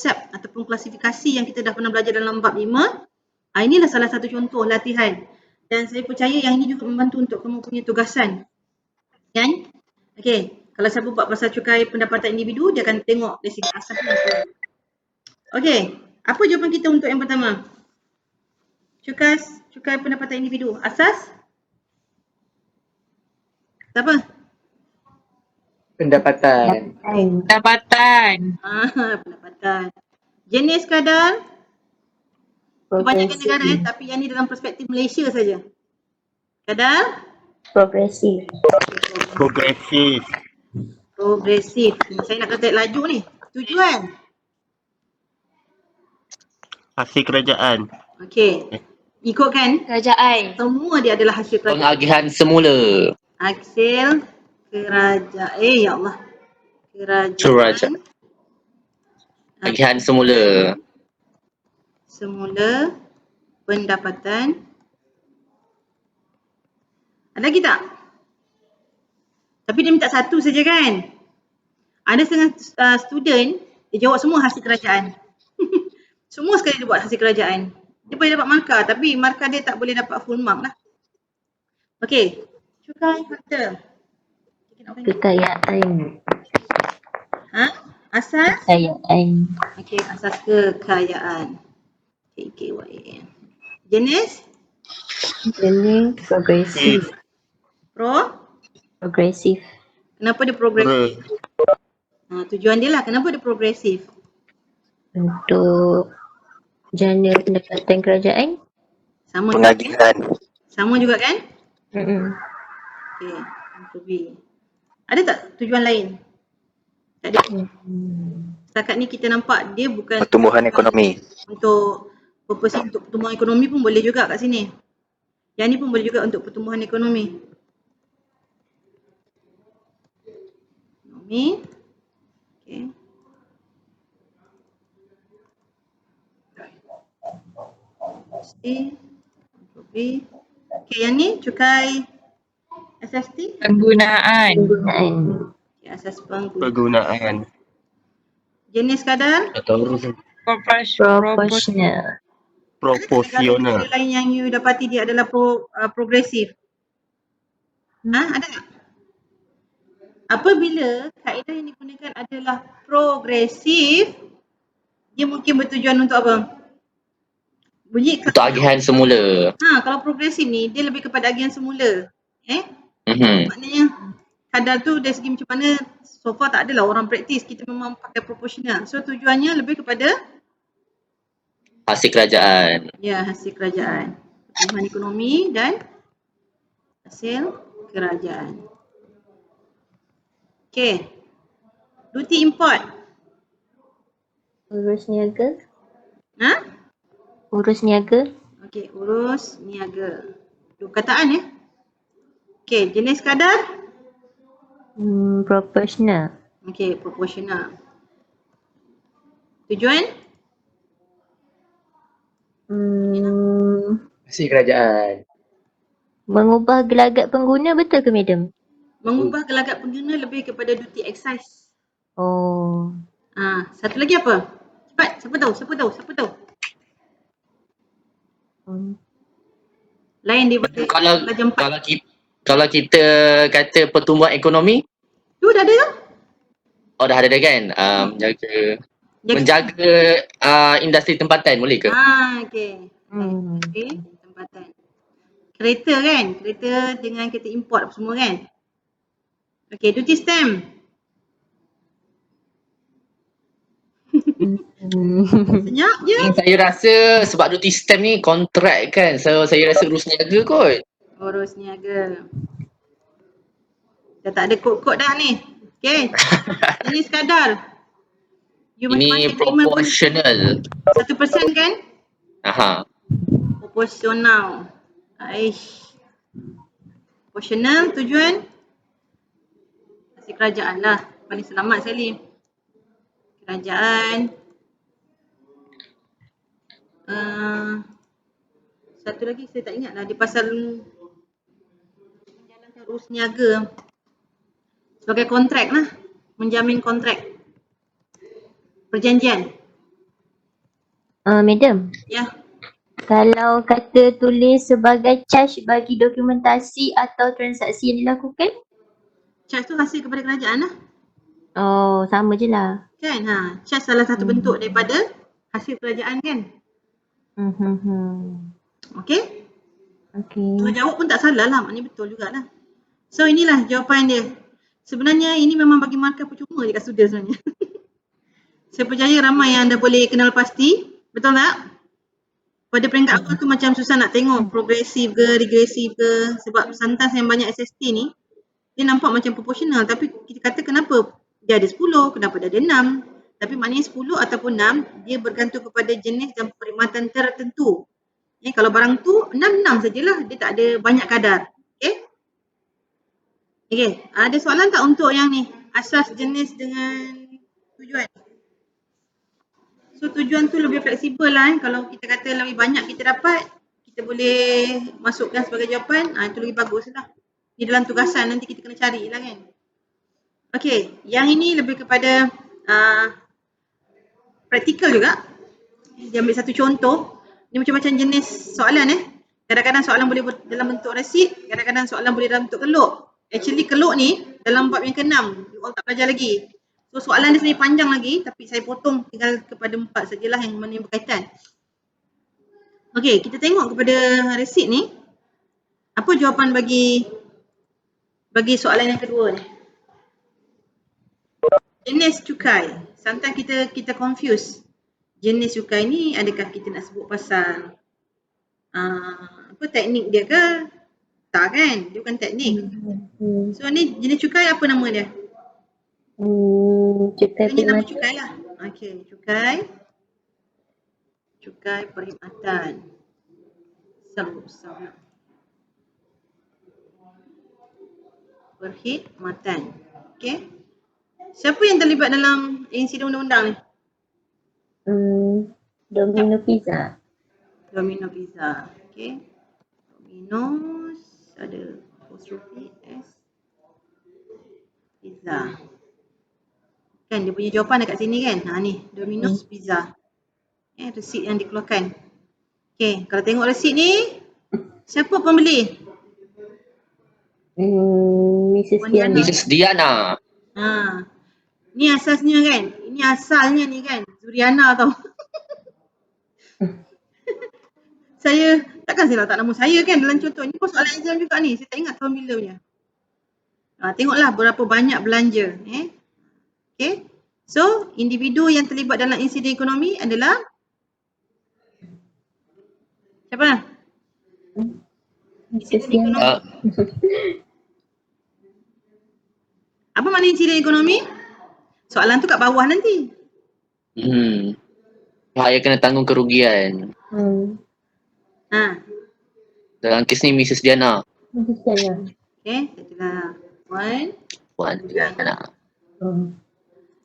konsep ataupun klasifikasi yang kita dah pernah belajar dalam bab 5. Inilah salah satu contoh latihan. Dan saya percaya yang ini juga membantu untuk kamu punya tugasan. Kan? Okey, kalau siapa buat pasal cukai pendapatan individu, dia akan tengok dari segi asasnya apa. Okey, apa jawapan kita untuk yang pertama? Cukai pendapatan individu. Asas? Siapa? Pendapatan. Pendapatan. Pendapatan. Jenis kadar? Kebanyakan negara Progresif. tapi yang ni dalam perspektif Malaysia saja. Kadar? Progresif. Progresif. Progresif. Saya nak kata laju ni. Tujuan? Hasil kerajaan. Okey. Ikutkan Kerajaan. semua dia adalah hasil kerajaan. Pengagihan semula. Hasil kerajaan. Ya Allah. Kerajaan. Pengagihan semula. Semula pendapatan. Ada lagi tak? Tapi dia minta satu saja kan? Ada setengah student, dia jawab semua hasil kerajaan. Semua sekali dia buat hasil kerajaan. Dia boleh dapat markah tapi markah dia tak boleh dapat full mark lah. Okey. Cukai harta. Kekayaan. Ha? Asas? Kekayaan. Okey, asas kekayaan. KKYAN. Jenis? Jenis progresif. Progresif. Kenapa dia progresif? Tujuan dia lah, kenapa dia progresif? Untuk jana pendapatan kerajaan. Sama Pengagihan. Sama juga kan? Okey, untuk B. Ada tak tujuan lain? Tak ada. Setakat ni kita nampak dia bukan Pertumbuhan ekonomi. untuk purpose untuk pertumbuhan ekonomi pun boleh juga kat sini. Yang ni pun boleh juga untuk pertumbuhan ekonomi. Okey. C, B. Okey, yang ni cukai SST. Penggunaan. Okay, asas penggunaan. Pergunaan. Jenis kadar. Atau Proporsional. Proporsional. Negara lain yang you dapati dia adalah progresif. Ada tak? Apabila kaedah yang digunakan adalah progresif, dia mungkin bertujuan untuk apa? Bunyi untuk agihan semula. kalau progresif ni dia lebih kepada agihan semula. Mhm. Maknanya kadar tu dari segi macam mana, so far tak adalah orang praktis, kita memang pakai proporsional. So tujuannya lebih kepada Hasil kerajaan. ya, hasil kerajaan. Pertumbuhan ekonomi dan hasil kerajaan. Okey. Duty import. Urus niaga. Ha? Urus niaga. Okey, urus niaga. Dua perkataan Okey, jenis kadar? Proporsional. Okey, proporsional. Tujuan? Hasil kerajaan. Mengubah gelagat pengguna, betul ke madam? Mengubah gelagat pengguna lebih kepada duty excise. Oh. Satu lagi apa? Cepat, siapa tahu? Lain daripada pelajar 4. Kalau kita kata pertumbuhan ekonomi, Tu dah ada tu? dah ada kan? Menjaga industri tempatan boleh ke? Okey. Okey, tempatan. Kereta kan? Kereta dengan kereta import apa semua kan? Okey, duty stamp. Senyap je. Saya rasa sebab duty stamp ni kontrak kan. So saya rasa urus niaga kot. Urus niaga. Dah tak ada kod-kod dah ni. Okey. Jenis kadar. Ini proportional. 1% kan? Proporsional. Proporsional tujuan hasil kerajaan lah. Paling selamat sekali. Kerajaan. Satu lagi saya tak ingat lah. Di pasal menjalankan urus niaga. Sebagai kontrak lah. Menjamin kontrak. Perjanjian. Madam, Ya. kalau kata tulis sebagai charge bagi dokumentasi atau transaksi yang dilakukan? Charge tu hasil kepada kerajaan lah. Oh, sama je lah. Kan? Charge salah satu bentuk daripada hasil kerajaan kan? Okey? Okay. Kalau jawab pun tak salah lah, maknanya betul jugalah. So inilah jawapan dia. Sebenarnya ini memang bagi markah percuma dekat student sebenarnya. Saya percaya ramai yang dah boleh kenal pasti. Betul tak? Pada peringkat awal tu macam susah nak tengok progresif ke, regresif ke. Sebab santas yang banyak SST ni, dia nampak macam proportional. Tapi kita kata kenapa dia ada 10, kenapa dia ada 6. Tapi maknanya 10 ataupun 6, dia bergantung kepada jenis dan perkhidmatan tertentu. Kalau barang tu 6 sajalah, dia tak ada banyak kadar. Okay. Ada soalan tak untuk yang ni? Asas, jenis dengan tujuan. So tujuan tu lebih fleksibel lah. Kalau kita kata lebih banyak kita dapat, kita boleh masukkan sebagai jawapan. Itu lebih bagus lah. Ni dalam tugasan nanti kita kena cari lah kan. Okay, yang ini lebih kepada praktikal juga. Dia ambil satu contoh. Ni macam-macam jenis soalan Kadang-kadang soalan boleh dalam bentuk resit, kadang-kadang soalan boleh dalam bentuk keluk. Actually keluk ni dalam bab yang ke-6, you all tak belajar lagi. So soalan dia sebenarnya panjang lagi, tapi saya potong tinggal kepada 4 sajalah yang mana yang berkaitan. Okay, kita tengok kepada resit ni. Apa jawapan bagi soalan yang kedua ni? Jenis cukai. Sometimes kita confuse. Jenis cukai ni adakah kita nak sebut pasal teknik dia ke? Tak kan? Dia bukan teknik. So ni jenis cukai apa nama dia? Cukai Ini nama perkhidmatan. cukai lah. Okay, cukai perkhidmatan. Perkhidmatan. Okay. Siapa yang terlibat dalam insiden undang-undang ni? Domino Pizza. Domino Pizza. Okay. Domino's ada apostrophe S. Pizza. Kan dia punya jawapan dekat sini kan? Ni Domino's Pizza. Resit yang dikeluarkan. Okay, kalau tengok resit ni, siapa pembeli? Mrs. Puan Diana. Mrs. Diana. Ni asasnya kan? Ini asalnya ni kan? Zuriana tau. Saya, takkan saya letak nama saya kan dalam contoh. Ni pun soalan exam juga ni. Saya tak ingat tahun bila punya. Tengoklah berapa banyak belanja. Okay. So, individu yang terlibat dalam insiden ekonomi adalah siapa? Mrs. Diana. Apa makna insiden ekonomi? Soalan tu kat bawah nanti. Saya kena tanggung kerugian. Dalam kes ni Mrs. Diana. Mrs. Diana. Okay, itulah Puan Diana.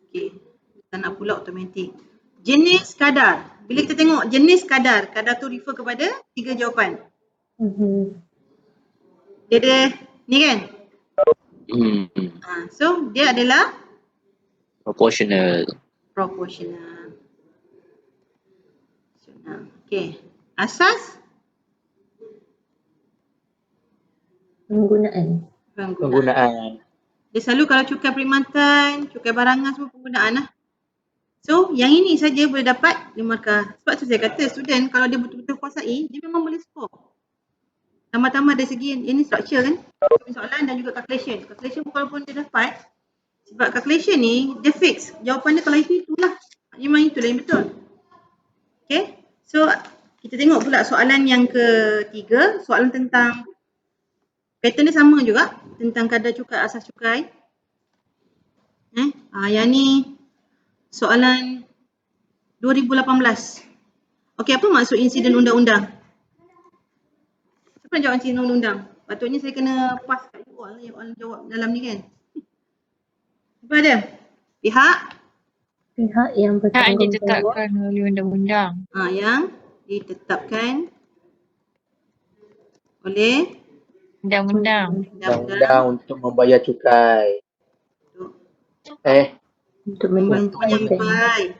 Okay, kita nak pula automatik. Jenis kadar. Bila kita tengok jenis kadar, kadar tu refer kepada 3 jawapan. Dia ada ni kan? So, dia adalah Proportional. Okay. Asas? Penggunaan. Dia selalu kalau cukai perkhidmatan, cukai barangan semua penggunaan lah. So, yang ini saja boleh dapat 5 markah. Sebab tu saya kata student kalau dia betul-betul kuasai, dia memang boleh score. Tambah-tambah dari segi ini structure kan, soalan dan juga calculation. Calculation walaupun dia dapat, sebab calculation ni dia fix. Jawapan dia kalau itulah. Memang itulah yang betul. Okay. So, kita tengok pula soalan yang ketiga. Soalan tentang, pattern dia sama juga. Tentang kadar cukai, asas cukai. Yang ni soalan 2018. Okay, apa maksud insiden undang-undang? Siapa nak jawab insiden undang-undang? Patutnya saya kena pass kat you all jawab dalam ni kan. Apa ada? Pihak yang bertanggungjawab. ditetapkan oleh undang-undang. Yang ditetapkan oleh Undang-undang. Undang-undang untuk membayar cukai. Untuk menyampai.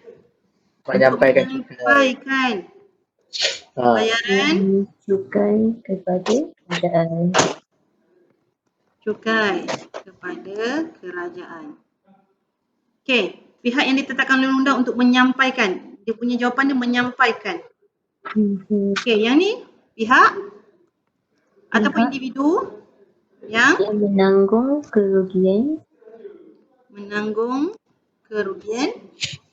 Menyampaikan cukai. menyampaikan bayaran Cukai kepada kerajaan. cukai kepada kerajaan. Okey, pihak yang ditetapkan oleh undang untuk menyampaikan. Dia punya jawapan dia menyampaikan. Okey, yang ni pihak ataupun individu yang Yang menanggung kerugian menanggung kerugian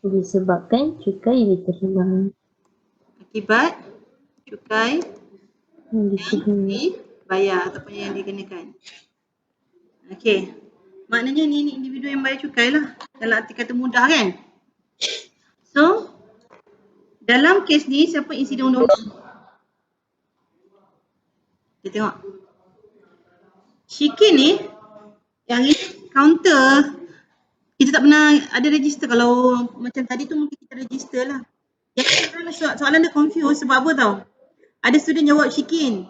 disebabkan cukai diterima. akibat cukai Yang diterima. dibayar ataupun yang dikenakan. Okey. Maknanya ni individu yang bayar cukai lah. Dalam arti kata mudah kan? So, dalam kes ni siapa insiden undang-undang? Kita tengok. Shikin ni yang ini counter. Kita tak pernah ada register. Kalau macam tadi tu mungkin kita register lah. Yang soalan dia confused sebab apa tau? Ada student jawab Shikin.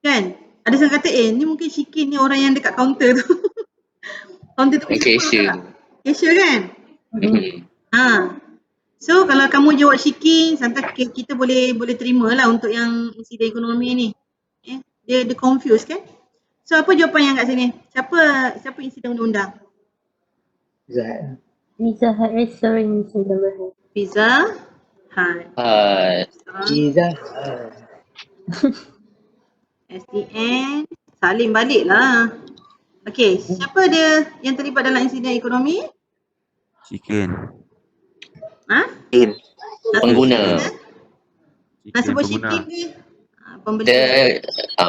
Kan? Ada yang kata ni mungkin Shikin ni orang yang dekat counter tu. Counter tu Cashier. Cashier kan? Ha. So kalau kamu jawab Shikin, sometimes kita boleh terima lah untuk yang insiden ekonomi ni. Dia confused kan? So apa jawapan yang kat sini? Siapa insiden undang-undang? Zat. Pizza Hut Restaurant Singapore. Pizza Hut. Izzah. SDN. Salim balik lah. Okey, siapa dia yang terlibat dalam insiden ekonomi? Chicken. Ha? In. Pengguna. Nak sebut pengguna. Shikin ke? Pembeli.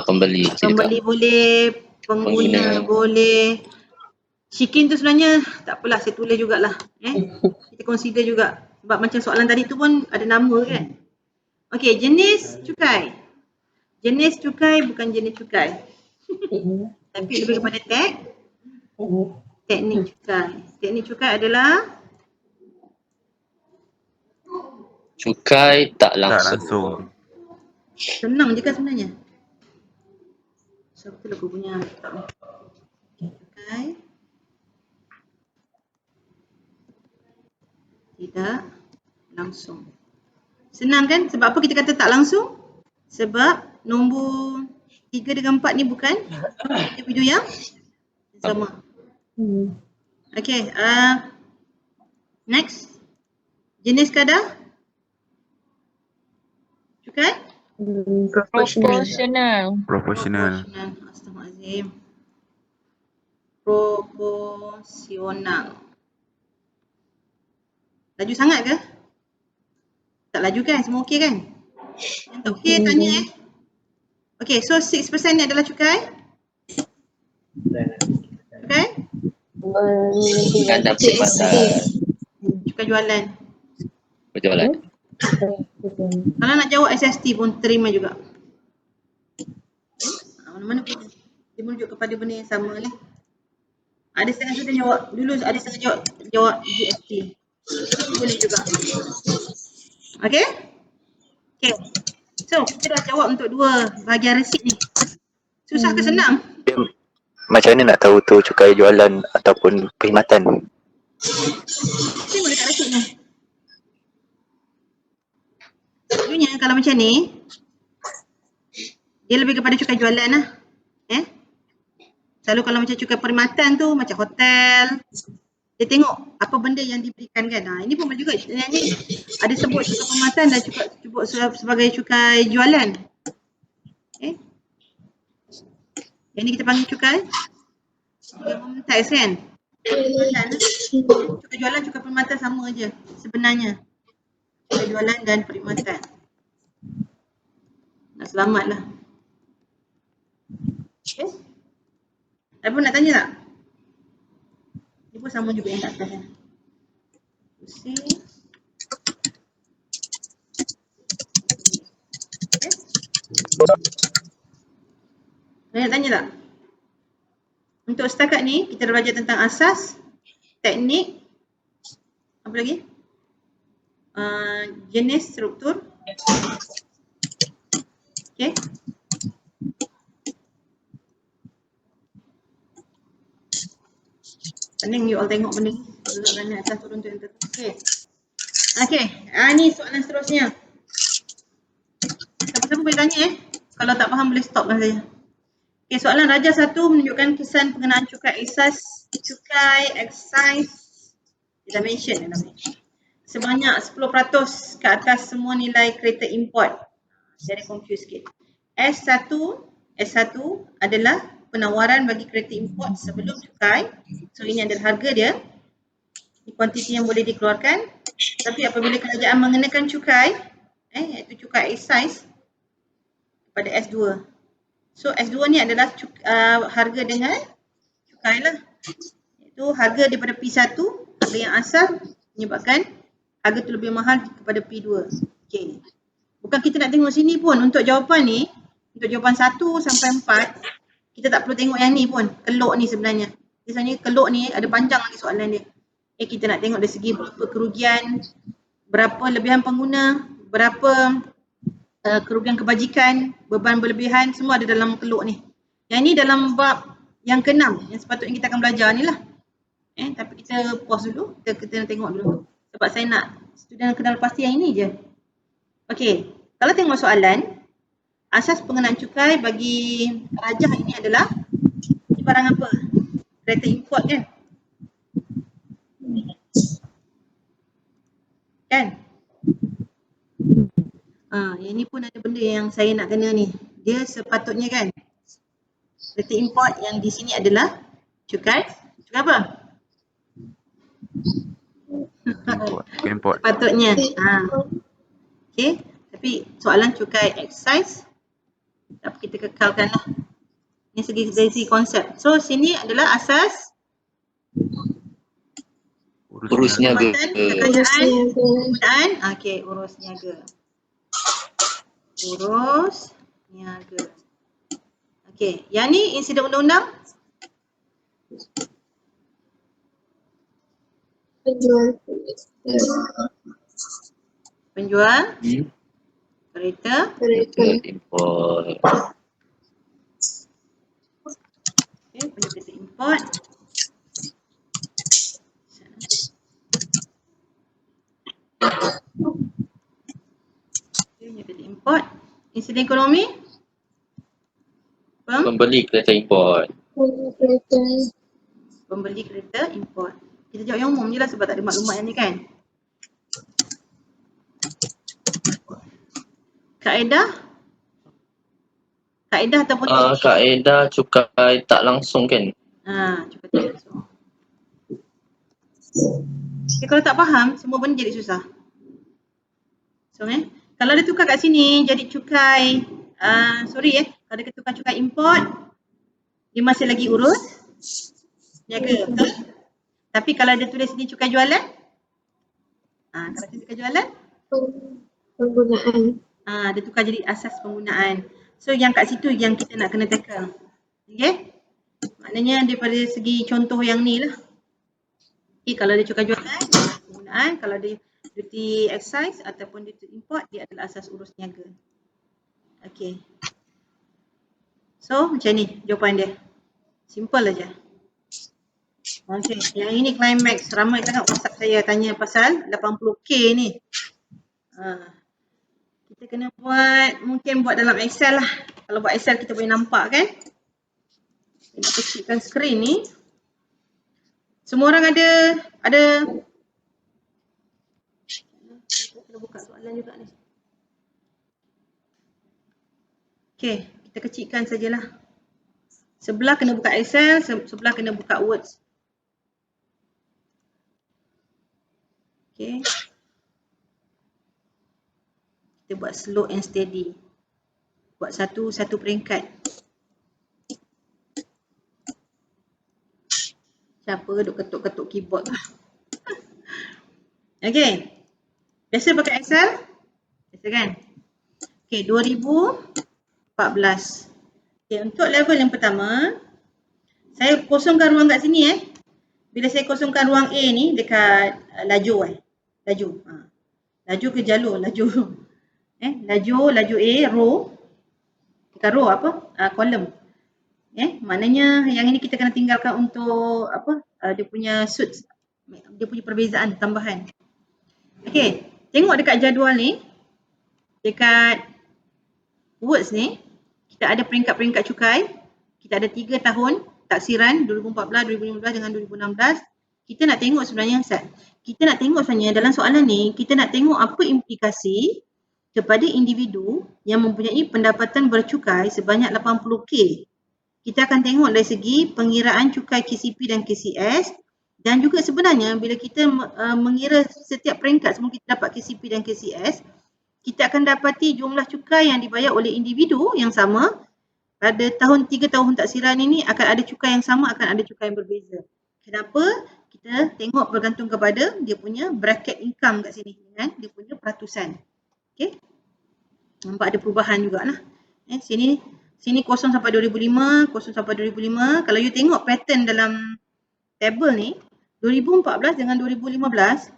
Pembeli. Pembeli boleh, pengguna boleh. Shikin tu sebenarnya tak apalah, saya tulis jugalah. Kita consider juga. Sebab macam soalan tadi tu pun ada nama kan. Okey, jenis cukai. Jenis cukai bukan jenis cukai. Tapi lebih kepada teknik cukai. Teknik cukai adalah Cukai tak Tak langsung. langsung. senang je kan sebenarnya. So betul aku punya kitab ni. Cukai tidak langsung. Senang kan? Sebab apa kita kata tak langsung? Sebab nombor 3 dengan 4 ni bukan individu yang sama. Okay, next. Jenis kadar cukai? Proportional. Proportional. Astaghfirullahaladzim. Proporsional. Laju sangat ke? Tak laju kan? Semua okey kan? Yang tak okey tanya Okay, so 6% ni adalah cukai? Cukai? Kadar perkhidmatan. Cukai jualan. Berjualan. Kalau nak jawab SST pun terima juga. Mana-mana pun dia merujuk kepada benda yang sama lah. Ada setengah sudah jawab dulu, ada setengah jawab GST. Boleh juga. Okay? Okay. So, kita dah jawab untuk dua bahagian resit ni. Susah ke senang? Macam mana nak tahu tu cukai jualan ataupun perkhidmatan? Tengok dekat resit ni. Selalunya kalau macam ni, dia lebih kepada cukai jualan lah. Selalu kalau macam cukai perkhidmatan tu, macam hotel, dia tengok apa benda yang diberikan kan. Ini pun juga, yang ni ada sebut cukai perkhidmatan dan sebut sebagai cukai jualan. Yang ni kita panggil cukai government tax kan. Cukai jualan, cukai perkhidmatan sama je sebenarnya. Cukai jualan dan perkhidmatan. Nak selamat lah. Okay. Apa nak tanya tak? Ni pun sama juga yang kat atas kan. Pusing. Okay. Nak tanya tak? Untuk setakat ni, kita dah belajar tentang asas, teknik, apa lagi? Jenis struktur. Okay. Pening you all tengok benda ni. Duduk dari atas turun tu yang terus. Okay. Okey, ni soalan seterusnya. Siapa-siapa boleh tanya Kalau tak faham boleh stopkan saya. Okey, soalan Raja 1 menunjukkan kisaran pengenaan cukai excise, dia dah mention. Sebanyak 10% ke atas semua nilai kereta import. Saya ada confuse sikit. S1 adalah penawaran bagi kereta import sebelum cukai. So ini adalah harga dia. Ini kuantiti yang boleh dikeluarkan. Tapi apabila kerajaan mengenakan cukai, iaitu cukai excise pada S2. So S2 ni adalah harga dengan cukai lah. Iaitu harga daripada P1, harga yang asal menyebabkan harga tu lebih mahal kepada P2. Okay. Bukan kita nak tengok sini pun untuk jawapan ni, untuk jawapan 1 sampai 4, kita tak perlu tengok yang ni pun, kelok ni sebenarnya. Biasanya kelok ni ada panjang lagi soalan dia. Kita nak tengok dari segi berapa kerugian, berapa lebihan pengguna, berapa kerugian kebajikan, beban berlebihan, semua ada dalam kelok ni. Yang ni dalam bab yang ke-6 yang sepatutnya kita akan belajar ni lah. Tapi kita pause dulu, kita nak tengok dulu. Sebab saya nak student kenal pasti yang ini je. Okey, kalau tengok soalan, asas pengenaan cukai bagi rajah ini adalah barang apa? Kereta import kan? Kan? Yang ni pun ada benda yang saya nak kena ni. Dia sepatutnya kan, kereta import yang di sini adalah cukai apa? Import. Sepatutnya. Okey, tapi soalan cukai excise tapi kita kekalkan lah. Ini dari segi konsep. So sini adalah asas Urus niaga. kekayaan penggunaan. Okey, urus niaga. Urus niaga. Okey, yang ni insiden undang-undang. Penjual kereta Import. Okey, penjual kereta import. Okey, kereta import. Insiden ekonomi. Pembeli kereta import. Pembeli kereta import. Kita jawab yang umum je lah sebab tak ada maklumat yang ni kan. Kaedah ataupun Kaedah cukai tak langsung kan? cukai tak langsung. Okay, kalau tak faham, semua benda jadi susah. So kalau dia tukar kat sini jadi cukai, kalau dia tukar cukai import, dia masih lagi urus niaga, betul? Tapi kalau dia tulis sini cukai jualan, kalau dia cukai jualan, penggunaan. dia tukar jadi asas penggunaan. So yang kat situ yang kita nak kena tackle. Okay? Maknanya daripada segi contoh yang ni lah. Okay, kalau dia cukai jualan, penggunaan. Kalau dia duty excise ataupun duty import, dia adalah asas urus niaga. Okay. So macam ni jawapan dia. Simple aja. Okay, yang ini climax. Ramai sangat WhatsApp saya tanya pasal 80K ni. Kita kena mungkin buat dalam Excel lah. Kalau buat Excel kita boleh nampak kan. Kita kecilkan skrin ni. Semua orang ada kita buka soalan juga ni. Okay, kita kecilkan sajalah. Sebelah kena buka Excel, sebelah kena buka Words. Okay. Kita buat slow and steady. Buat satu peringkat. Siapa duk ketuk-ketuk keyboard lah. Okay. Biasa pakai Excel? Biasa kan? Okay, 2014. Okay, untuk level yang pertama, saya kosongkan ruang kat sini Bila saya kosongkan ruang A ni dekat laju laju ke jalur, laju A, row. Dekat row apa? Column. Maknanya yang ini kita kena tinggalkan untuk dia punya suits, dia punya perbezaan tambahan. Okay. tengok dekat jadual ni, dekat words ni, kita ada peringkat-peringkat cukai. Kita ada 3 tahun taksiran 2014, 2015 dengan 2016. Kita nak tengok sebenarnya kita nak tengok sebenarnya dalam soalan ni, kita nak tengok apa implikasi kepada individu yang mempunyai pendapatan bercukai sebanyak 80K. Kita akan tengok dari segi pengiraan cukai KCP dan KCS, dan juga sebenarnya bila kita mengira setiap peringkat sebelum kita dapat KCP dan KCS, kita akan dapati jumlah cukai yang dibayar oleh individu yang sama pada 3 tahun taksiran ini akan ada cukai yang sama, akan ada cukai yang berbeza. Kenapa? Kita tengok bergantung kepada dia punya bracket income kat sini, kan? Dia punya peratusan. Okey. Nampak ada perubahan jugalah. Sini 0 sampai 2005, 0 sampai 2005. Kalau you tengok pattern dalam table ni, 2014 dengan 2015,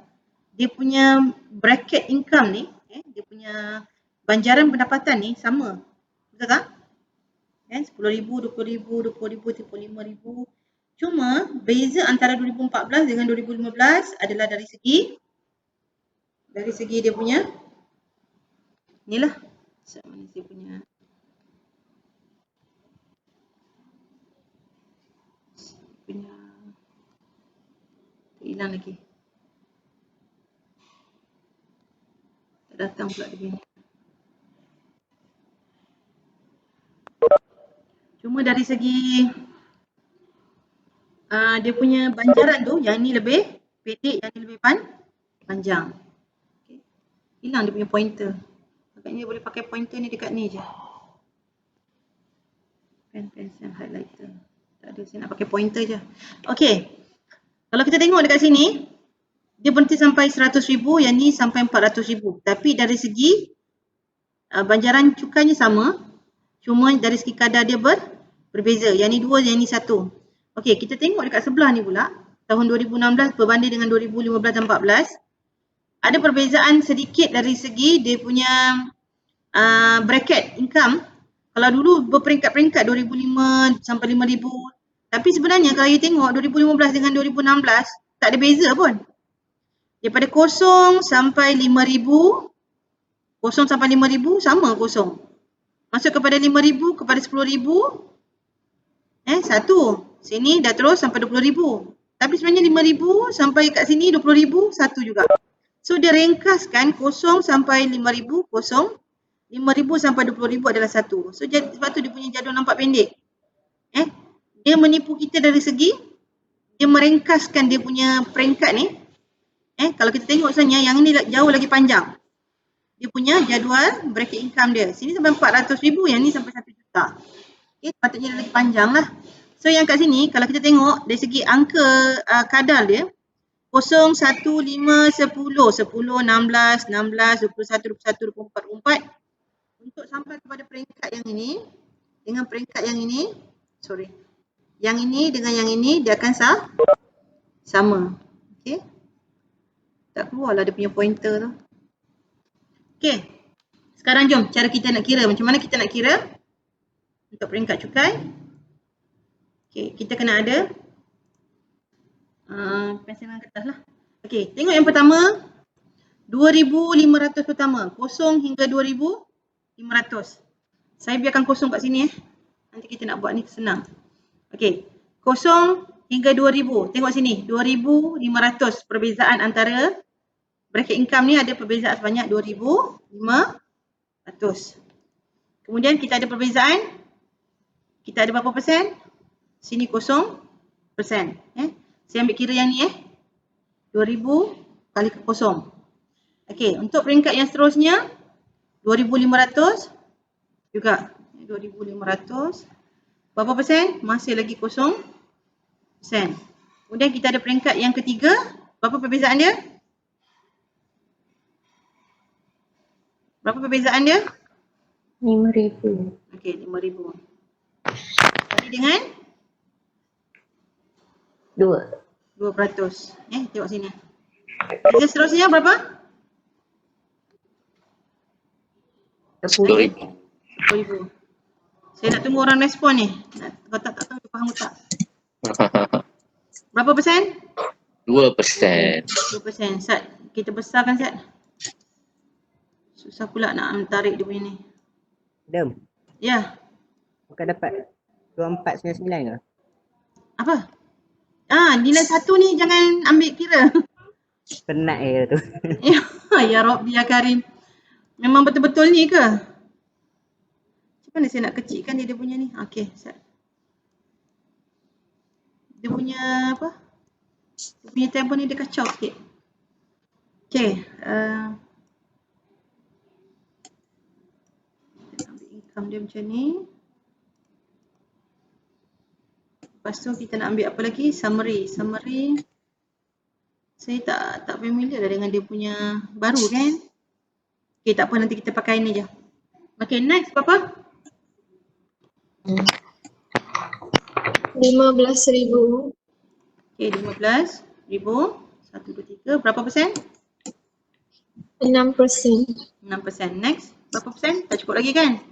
dia punya bracket income ni, dia punya banjaran pendapatan ni sama. Betul tak? 10,000, 20,000, 20,000, 35,000. Cuma beza antara 2014 dengan 2015 adalah dari segi dia punya inilah. Mana saya punya hilang lagi. Tak datang pula dia punya. Cuma dari segi dia punya banjaran tu, yang ni lebih pendek, yang ni lebih panjang. Okay. Hilang dia punya pointer. Agaknya boleh pakai pointer ni dekat ni je. Pen pencil highlighter. Tak ada, saya nak pakai pointer je. Okey. Kalau kita tengok dekat sini, dia berhenti sampai 100,000, yang ni sampai 400,000. Tapi dari segi banjaran cukainya sama, cuma dari segi kadar dia berbeza. Yang ni 2, yang ni 1. Okey, kita tengok dekat sebelah ni pula, tahun 2016 berbanding dengan 2015 dan 14. Ada perbezaan sedikit dari segi dia punya bracket income. Kalau dulu berperingkat-peringkat 2005 sampai 5,000. Tapi sebenarnya kalau you tengok 2015 dengan 2016, tak ada beza pun. Daripada 0 sampai 5,000, 0 sampai 5,000 sama 0. Masuk kepada 5,000 kepada 10,000, 1. Sini dah terus sampai 20,000. Tapi sebenarnya 5,000 sampai kat sini 20,000, 1 juga. So dia ringkaskan 0 sampai 5,000, 0. 5,000 sampai 20,000 adalah 1. So sebab tu dia punya jadual nampak pendek. Dia menipu kita dari segi dia meringkaskan dia punya peringkat ni. Kalau kita tengok sebenarnya yang ni jauh lagi panjang. Dia punya jadual bracket income dia. Sini sampai 400,000, yang ni sampai 1 juta. Patutnya lagi panjang lah. So yang kat sini kalau kita tengok dari segi angka kadar dia 0, 1, 5, 10, 10, 16, 16, 21, 21, 24, 24. Untuk sampai kepada peringkat yang ini dengan peringkat yang ini, yang ini dengan yang ini dia akan sama. Okey. Tak keluarlah dia punya pointer tu. Okey. Sekarang jom cara kita nak kira. Macam mana kita nak kira untuk peringkat cukai? Okey, kita kena ada pensel dengan kertas lah. Okey, tengok yang pertama 2,500 pertama, 0 hingga 2,500. Saya biarkan kosong kat sini Nanti kita nak buat ni senang. Okey, 0 hingga 2,000. Tengok sini, 2,500 perbezaan antara bracket income ni, ada perbezaan sebanyak 2,500. Kemudian kita ada perbezaan, kita ada berapa persen? Sini 0%. Saya ambil kira yang ni 2,000 kali ke 0. Okey, untuk peringkat yang seterusnya 2,500 juga. 2,500. Berapa persen? Masih lagi 0%. Kemudian kita ada peringkat yang ketiga. Berapa perbezaan dia? Berapa perbezaan dia? 5,000. Okey, 5,000. Tadi dengan 2%. Tengok sini. Yang seterusnya berapa? 10,000. 10,000. Saya nak tunggu orang respon ni. Kau tak tahu dia faham tak? Berapa persen? 2%. 2%. Sat, kita besarkan Sat. Susah pula nak tarik dia punya ni. Dem, Ya, bukan dapat 2499 ke? apa? Nilai 1 ni jangan ambil kira. Penat tu. Ya Rabbi ya Karim. Memang betul-betul ni ke? Macam mana saya nak kecilkan dia punya ni? Okey, dia punya apa? Dia punya table ni dia kacau sikit. Okey, kita ambil income dia macam ni. Lepas tu kita nak ambil apa lagi? Summary. Saya tak familiar dah dengan dia punya baru kan? Okey, tak apa, nanti kita pakai ni je. Okey, next berapa? 15,000. Okey, 15,000. 1, 2, 3. Berapa persen? 6%. 6%. Next, berapa persen? Tak cukup lagi kan?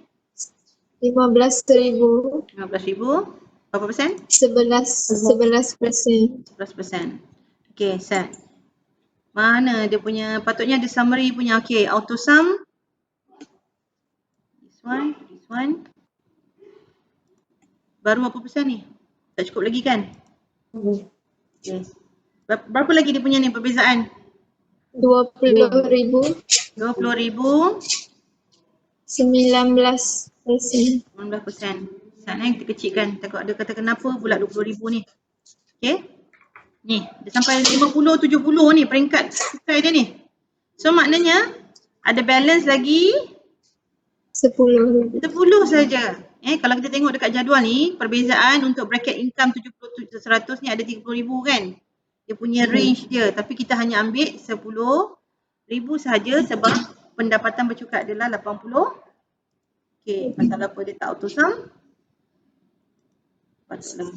15,000. 15,000. Berapa persen? 11%. 11%. Okey, set. Mana dia punya, patutnya ada summary punya. Okey, auto sum. This one. Baru berapa persen ni? Tak cukup lagi kan? Okay. Berapa lagi dia punya ni perbezaan? 20,000. 20,000. 19%. 19%. Saat ni kita kecilkan. Takut ada kata kenapa pula 20,000 ni. Okey. Ni, dia sampai 50, 70 ni peringkat cukai dia ni. So maknanya ada balance lagi 10,000. 10 saja. Kalau kita tengok dekat jadual ni, perbezaan untuk bracket income 70-100 ni ada 30,000 kan. Dia punya range dia. Tapi kita hanya ambil 10,000 sahaja sebab pendapatan bercukai adalah 80. Okey, pasal apa dia tak auto sum? Patutlah.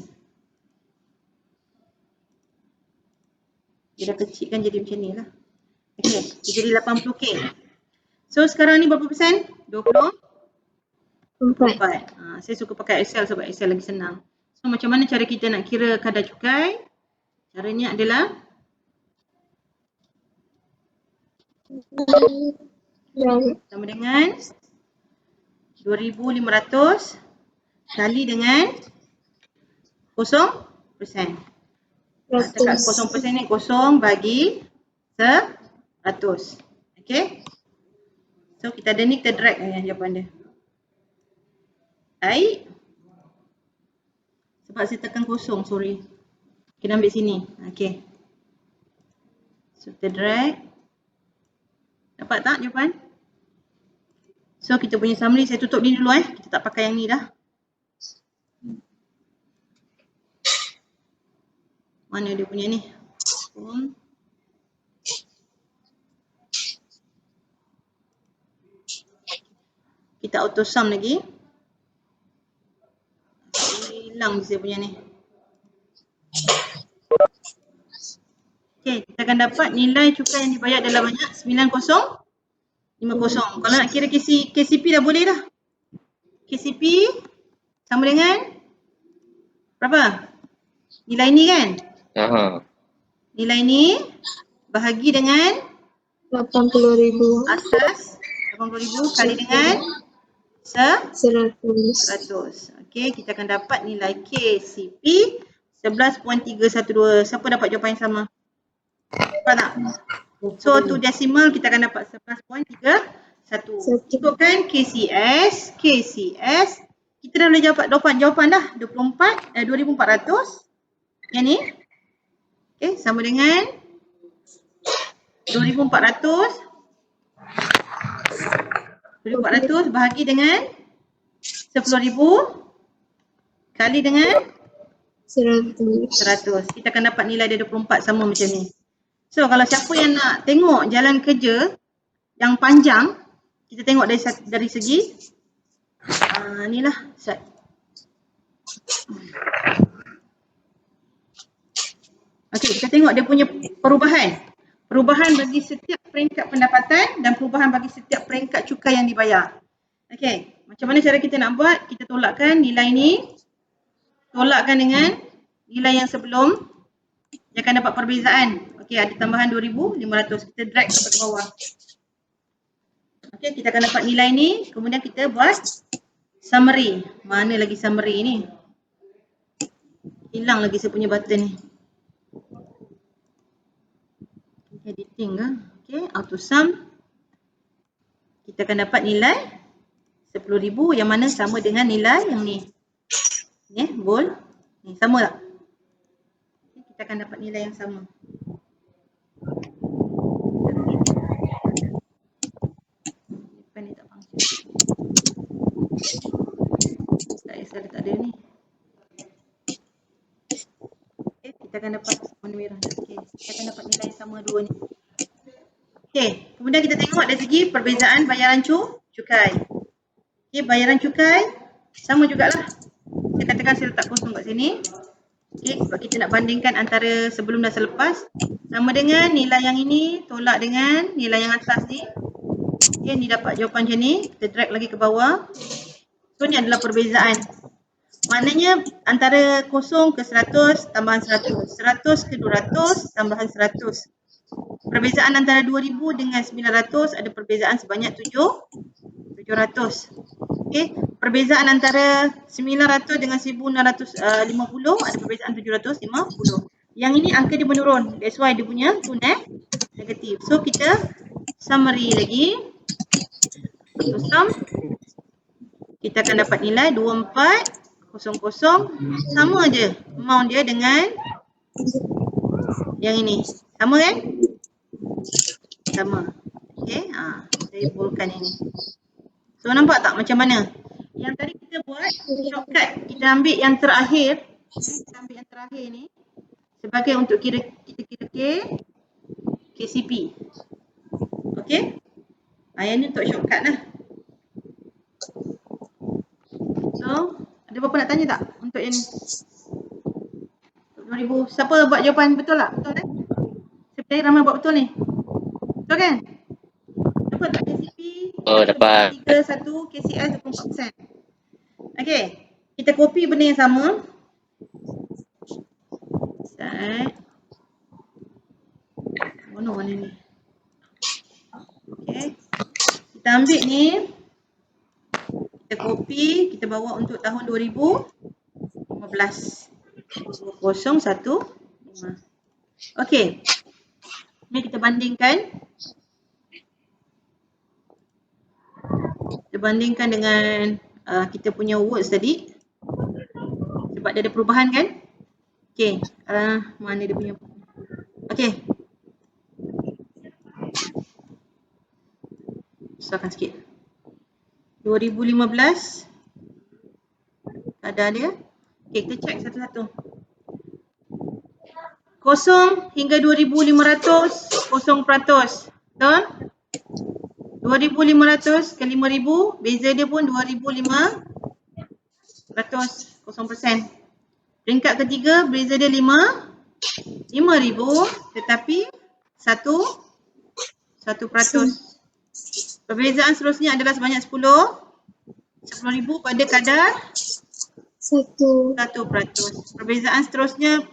Dia dah kecilkan jadi macam ni lah. Okey, dia jadi 80k. So sekarang ni berapa persen? 20? 4. Saya suka pakai Excel sebab Excel lagi senang. So macam mana cara kita nak kira kadar cukai? Caranya adalah sama dengan 2,500 kali dengan 0%. Dekat 0% ni 0 bagi 100. Okay. So kita ada ni, kita drag jawapan dia. Baik. Sebab saya tekan 0, sorry. Kita ambil sini. Okay. So kita drag. Dapat tak jawapan? So kita punya summary, saya tutup ni dulu kita tak pakai yang ni dah. Mana dia punya ni? Kita auto sum lagi. Hilang saya punya ni. Okay, kita akan dapat nilai cukai yang dibayar dalam banyak 9050. Kalau nak kira KCP dah boleh dah. KCP sama dengan berapa? Nilai ni kan? Nilai ni bahagi dengan 80,000. asas 80,000 kali dengan 100. Okey, kita akan dapat nilai KCP 11.312. Siapa dapat jawapan yang sama? Dapat tak? So to decimal kita akan dapat 11.31. Ikutkan KCS kita dah boleh dapat jawapan dah 2,400. Yang ni. Okey, sama dengan 2,400 bahagi dengan 10,000 kali dengan 100. Kita akan dapat nilai dia 24 sama macam ni. So kalau siapa yang nak tengok jalan kerja yang panjang, kita tengok dari segi inilah set. Okey, kita tengok dia punya perubahan. Perubahan bagi setiap peringkat pendapatan dan perubahan bagi setiap peringkat cukai yang dibayar. Okey, macam mana cara kita nak buat? Kita tolakkan nilai ni. Tolakkan dengan nilai yang sebelum. Dia akan dapat perbezaan. Okey, ada tambahan 2,500. Kita drag sampai ke bawah. Okey, kita akan dapat nilai ni. Kemudian kita buat summary. Mana lagi summary ni? Hilang lagi saya punya button ni. Editing ke? Okey, auto sum. Kita akan dapat nilai 10,000 yang mana sama dengan nilai yang ni. Ni bold. Ni sama tak? Okay, kita akan dapat nilai yang sama. Pen ni tak function. Tak ada ni. Okay, kita akan dapat warna merah. Okay, kita akan dapat nilai yang sama dua ni. Okay, kemudian kita tengok dari segi perbezaan bayaran cukai. Okay, bayaran cukai sama jugalah. Saya katakan saya letak kosong kat sini. Okay, sebab kita nak bandingkan antara sebelum dan selepas. Sama dengan nilai yang ini tolak dengan nilai yang atas ni. Okay, ni dapat jawapan macam ni. Kita drag lagi ke bawah. So, ni adalah perbezaan. Maknanya antara kosong ke 100 tambahan 100. 100 ke 200 tambahan 100. Perbezaan antara 2000 dengan 900 ada perbezaan sebanyak 700. Okey, perbezaan antara 900 dengan 1650 ada perbezaan 750. Yang ini angka dia menurun. That's why dia punya tu negatif. So kita summary lagi. So sum kita akan dapat nilai 2400 sama je amount dia dengan yang ini. Sama kan? Sama. Okey, saya bolkan ini. So nampak tak macam mana? Yang tadi kita buat shortcut, kita ambil yang terakhir. Kita ambil yang terakhir ni sebagai untuk kita kira KCP. Okey? Yang ni untuk shortcut lah. So, ada apa-apa nak tanya tak untuk yang ni? 2000. Siapa buat jawapan betul tak? Betul kan? Saya percaya ramai buat betul ni. Betul kan? Dapat tak KCP? Oh, dapat. 31 KCL 24%. Okey. Kita copy benda yang sama. Set. Mana ni? Okey. Kita ambil ni. Kita copy. Kita bawa untuk tahun 2015. 2015. Okey. Ni kita bandingkan. Kita bandingkan dengan kita punya words tadi. Sebab dia ada perubahan kan? Okey. Mana dia punya? Okey. Susahkan sikit. 2015. Kadar dia. Okey, kita check satu-satu. 0 hingga 2500, 0%. Betul? 2500 ke 5000, beza dia pun 2500, 0%. Peringkat ketiga, beza dia 5000, tetapi 1%. Perbezaan seterusnya adalah sebanyak 10,000 pada kadar 1%. Perbezaan seterusnya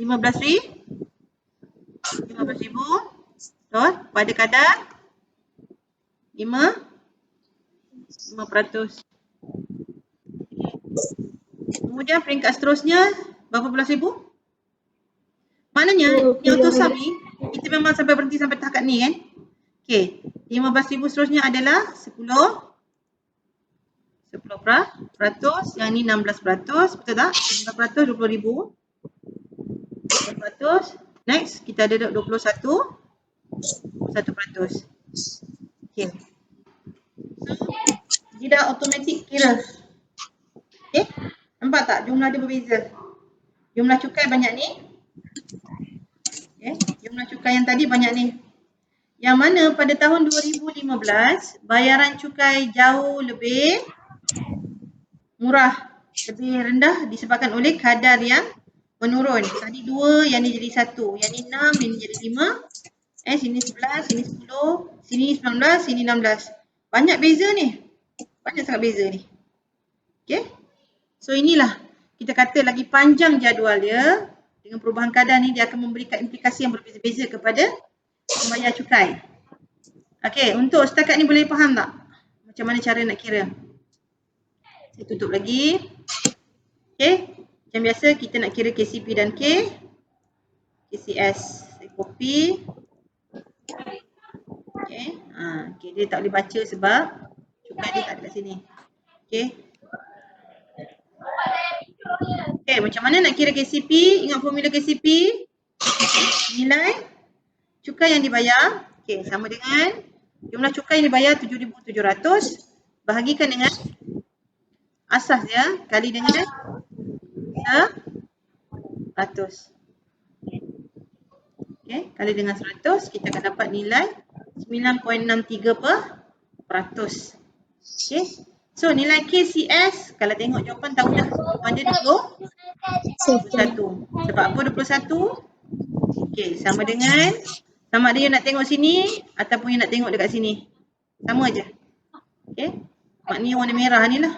15,000 pada kadar 5%. Kemudian peringkat seterusnya berapa belas ribu? Maknanya ni auto sum ni kita memang sampai berhenti sampai takat ni kan. Okey, 15,000 seterusnya adalah 10%, yang ni 16%, betul tak? 16% 20,000. 20%. Next, kita ada 21%. Okey. So, dia dah automatic kira. Okey. Nampak tak jumlah dia berbeza? Jumlah cukai banyak ni. Okey, jumlah cukai yang tadi banyak ni. Yang mana pada tahun 2015, bayaran cukai jauh lebih murah, lebih rendah disebabkan oleh kadar yang menurun. Tadi 2, yang ni jadi 1. Yang ni 6, yang ni jadi 5. Sini 11, sini 10, sini 19, sini 16. Banyak beza ni. Banyak sangat beza ni. Okey. So inilah kita kata lagi panjang jadual dia dengan perubahan kadar ni dia akan memberikan implikasi yang berbeza-beza kepada membayar cukai. Okey, untuk setakat ni boleh faham tak? Macam mana cara nak kira? Saya tutup lagi. Okey, macam biasa kita nak kira KCP dan KCS. Saya copy. Okey, okay, dia tak boleh baca sebab cukai dia tak ada kat sini. Okey. Okey, macam mana nak kira KCP? Ingat formula KCP? Nilai cukai yang dibayar. Okey, sama dengan jumlah cukai yang dibayar 7,700 bahagikan dengan asas dia kali dengan 100. Okey, kali dengan 100 kita akan dapat nilai 9.63%. Okey. So nilai KCS kalau tengok jawapan tahu dah jawapan dia 21. Sebab apa 21? Okey, sama dengan sama ada you nak tengok sini ataupun you nak tengok dekat sini. Sama aja. Okey. Maknanya warna merah ni lah.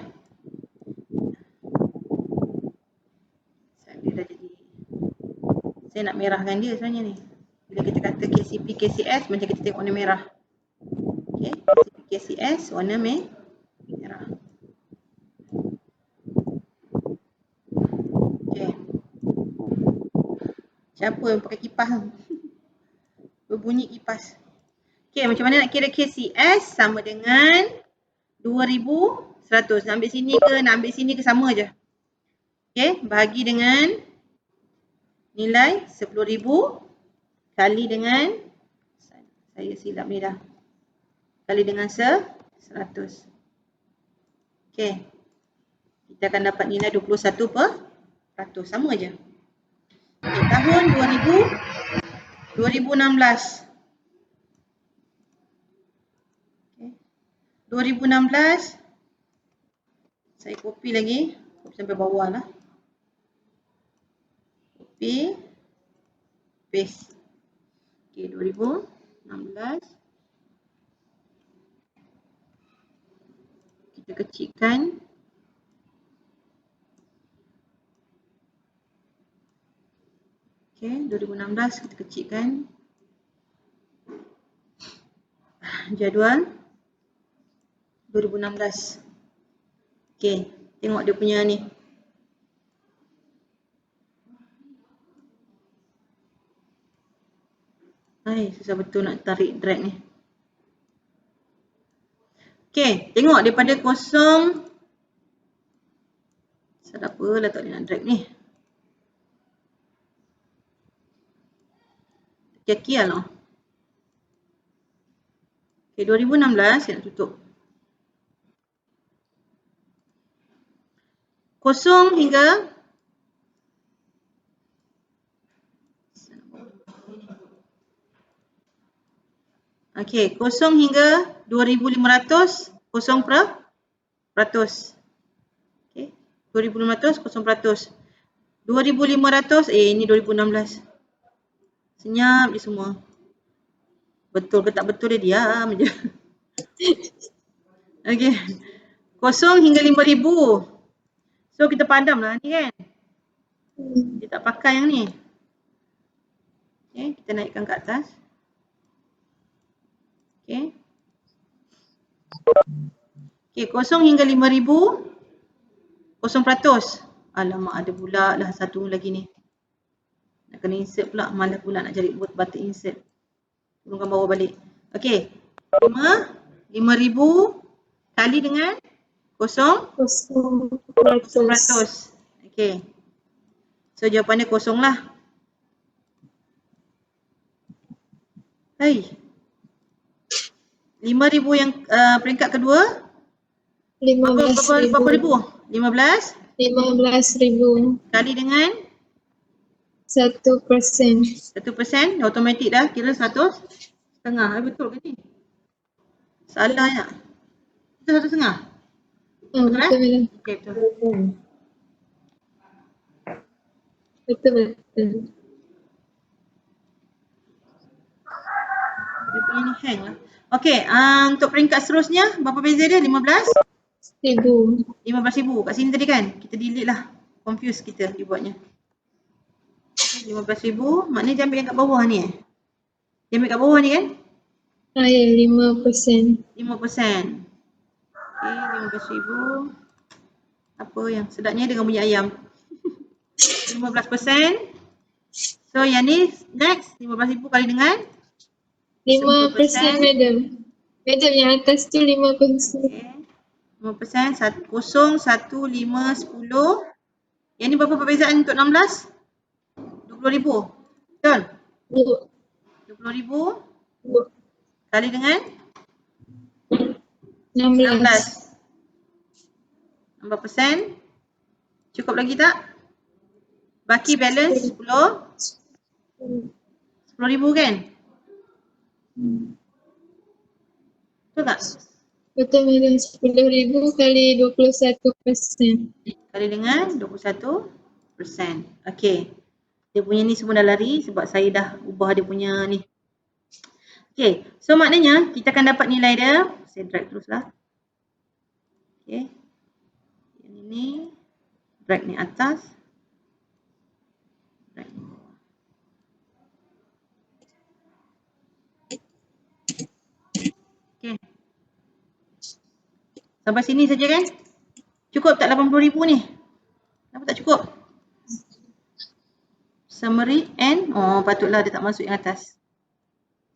Saya nak merahkan dia sebenarnya ni. Bila kita kata KCP, KCS macam kita tengok warna merah. Okey, KCP, KCS warna merah. Okey. Siapa yang pakai kipas tu? Berbunyi kipas. Okey, macam mana nak kira KCS? Sama dengan 2,100. Nak ambil sini ke, nak ambil sini ke sama je. Okey, bahagi dengan nilai 10,000 kali dengan, saya silap ni dah, kali dengan 100. Okey, kita akan dapat nilai 21%. Sama je. Okay, tahun 2016. Okay. 2016 saya copy lagi, copy sampai bawah lah. Copy, paste. Okay, 2016 kita kecilkan. Okay, 2016 kita kecilkan jadual 2016. Okay, tengok dia punya ni. Susah betul nak tarik drag ni. Okay, tengok daripada kosong. Salah apa lah tak boleh nak drag ni. Kira-kira lah. Okay, 2016 saya nak tutup. Kosong hingga okey, 0 hingga 2,500 0%. Okey, 2,500 0%. 2,500 ini 2016. Senyap je semua. Betul ke tak betul dia diam je. Okey. 0 hingga 5,000. So kita padam lah ni kan. Kita tak pakai yang ni. Okey, kita naikkan ke atas. Okey. Okey, 0 hingga 5,000 0%. Alamak, ada pula lah satu lagi ni. Nak kena insert pula, malas pula nak cari button insert. Turunkan bawah balik. Okey. 5,000 kali dengan 0%. Okey. So jawapannya 0 lah. Hai. 5,000 yang peringkat kedua. 15,000. Berapa ribu? 15? 15,000 Kali dengan 1%. 1%. Automatik dah kira 100,5. Betul ke ni? Salah ya? Itu 1,5? Betul. Okey, betul. Betul. Dia punya ni hang lah. Okey, untuk peringkat seterusnya berapa beza dia? 15,000. 15,000 kat sini tadi kan? Kita delete lah. Confuse kita dibuatnya. 15,000 maknanya dia ambil yang kat bawah ni Dia ambil kat bawah ni kan? Ya, 5%. 5%. Okey, 15,000. Apa yang sedapnya dengan bunyi ayam. 15%. So yang ni next 15,000 kali dengan 5% madam. Madam yang atas tu 5%. okey. 5%, 0, 1, 5, 10. Yang ni berapa perbezaan untuk 16? 20,000. Betul? 20,000 kali dengan 16. 16%. Cukup lagi tak? Baki balance 10. 10,000 kan? Betul tak? Betul madam, 10,000 kali 21%. Kali dengan 21%. Okey. Dia punya ni semua dah lari sebab saya dah ubah dia punya ni. Okey. So maknanya kita akan dapat nilai dia. Saya drag teruslah. Okey. Yang ini drag ni atas. Drag ni bawah. Okey. Sampai sini saja kan? Cukup tak 80,000 ni? Kenapa tak cukup? Summary and, oh patutlah dia tak masuk yang atas.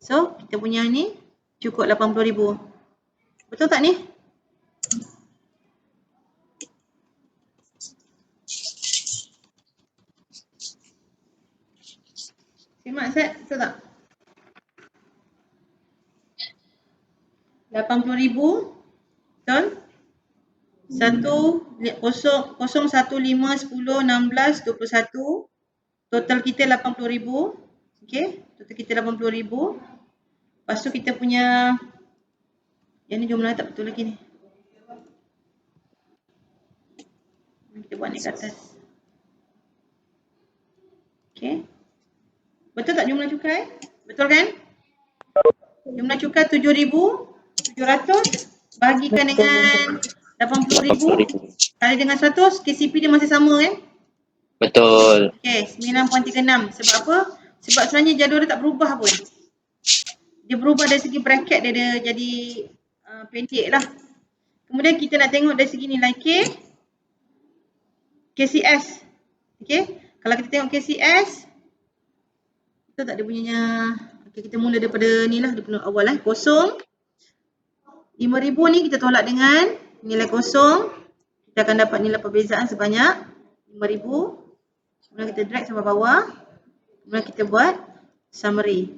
So kita punya ni cukup 80,000. Betul tak ni? Simak Ustaz, betul tak? 80,000. Betul? 1, 0, 1, 5, 10, 16, 21. Total kita 80,000. Okey, total kita 80,000. Lepas tu kita punya, yang ni jumlah tak betul lagi ni. Kita buat ni kat atas. Okey. Betul tak jumlah cukai? Betul kan? Jumlah cukai 7,700 bahagikan dengan 80,000 kali dengan 100, KCP dia masih sama kan? Betul. Okey, 9.36. Sebab apa? Sebab sebenarnya jadual dia tak berubah pun. Dia berubah dari segi bracket dia jadi pendek lah. Kemudian kita nak tengok dari segi nilai KCS. Okey, kalau kita tengok KCS, betul tak dia punyanya? Okey, kita mula daripada ni lah, daripada awal lah. Kosong. 5,000 ni kita tolak dengan nilai kosong. Kita akan dapat nilai perbezaan sebanyak 5,000. Kemudian kita drag sampai bawah. Kemudian kita buat summary.